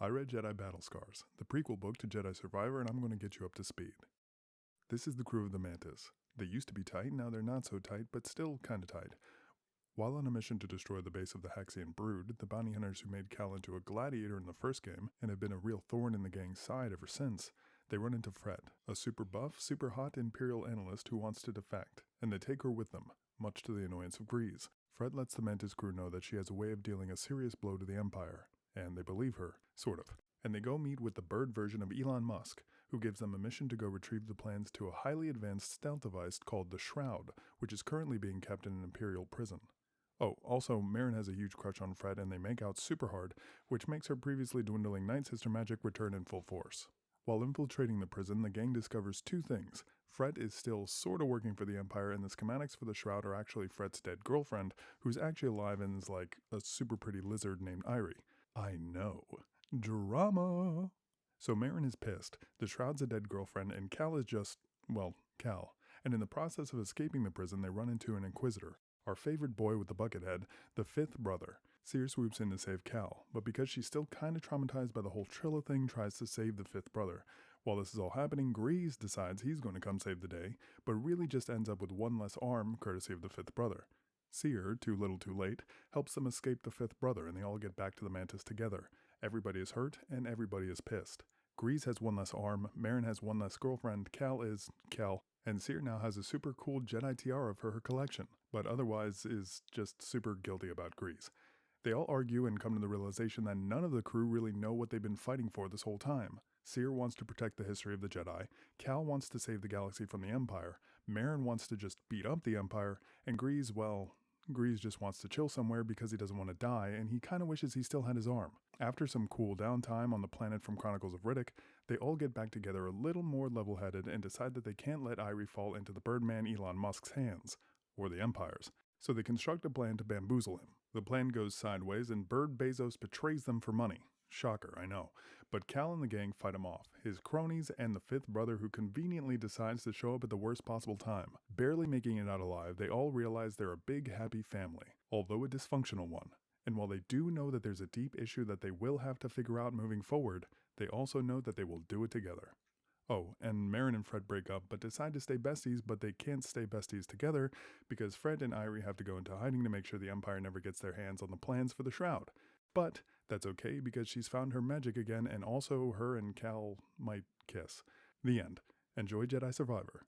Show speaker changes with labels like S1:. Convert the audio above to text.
S1: I read Jedi Battle Scars, the prequel book to Jedi Survivor, and I'm going to get you up to speed. This is the crew of the Mantis. They used to be tight, now they're not so tight, but still kinda tight. While on a mission to destroy the base of the Haxian Brood, the bounty hunters who made Cal into a gladiator in the first game, and have been a real thorn in the gang's side ever since, they run into Fred, a super buff, super hot Imperial analyst who wants to defect, and they take her with them, much to the annoyance of Grease. Fred lets the Mantis crew know that she has a way of dealing a serious blow to the Empire, and they believe her, sort of. And they go meet with the bird version of Elon Musk, who gives them a mission to go retrieve the plans to a highly advanced stealth device called the Shroud, which is currently being kept in an Imperial prison. Oh, also, Marin has a huge crush on Fred and they make out super hard, which makes her previously dwindling Night Sister magic return in full force. While infiltrating the prison, the gang discovers two things. Fred is still sorta working for the Empire, and the schematics for the Shroud are actually Fred's dead girlfriend, who's actually alive and is like a super pretty lizard named Irie. I know. Drama! So Marin is pissed, the Shroud's a dead girlfriend, and Cal is just, well, Cal. And in the process of escaping the prison, they run into an Inquisitor. Our favorite boy with the bucket head, the fifth brother. Seer swoops in to save Cal, but because she's still kinda traumatized by the whole Trilla thing, tries to save the fifth brother. While this is all happening, Grease decides he's going to come save the day, but really just ends up with one less arm, courtesy of the fifth brother. Seer, too little too late, helps them escape the fifth brother and they all get back to the Mantis together. Everybody is hurt and everybody is pissed. Grease has one less arm, Marin has one less girlfriend, Cal is Cal, and Seer now has a super cool Jedi tiara for her collection, but otherwise is just super guilty about Grease. They all argue and come to the realization that none of the crew really know what they've been fighting for this whole time. Seer wants to protect the history of the Jedi, Cal wants to save the galaxy from the Empire, Marin wants to just beat up the Empire, and Grease, well, Grease just wants to chill somewhere because he doesn't want to die, and he kinda wishes he still had his arm. After some cool downtime on the planet from Chronicles of Riddick, they all get back together a little more level-headed and decide that they can't let Irie fall into the Birdman Elon Musk's hands, or the Empire's. So they construct a plan to bamboozle him. The plan goes sideways and Bird Bezos betrays them for money. Shocker, I know. But Cal and the gang fight him off, his cronies and the fifth brother who conveniently decides to show up at the worst possible time. Barely making it out alive, they all realize they're a big happy family, although a dysfunctional one. And while they do know that there's a deep issue that they will have to figure out moving forward, they also know that they will do it together. Oh, and Marin and Fred break up but decide to stay besties, but they can't stay besties together because Fred and Irie have to go into hiding to make sure the Empire never gets their hands on the plans for the Shroud. But that's okay because she's found her magic again and also her and Cal might kiss. The end. Enjoy Jedi Survivor.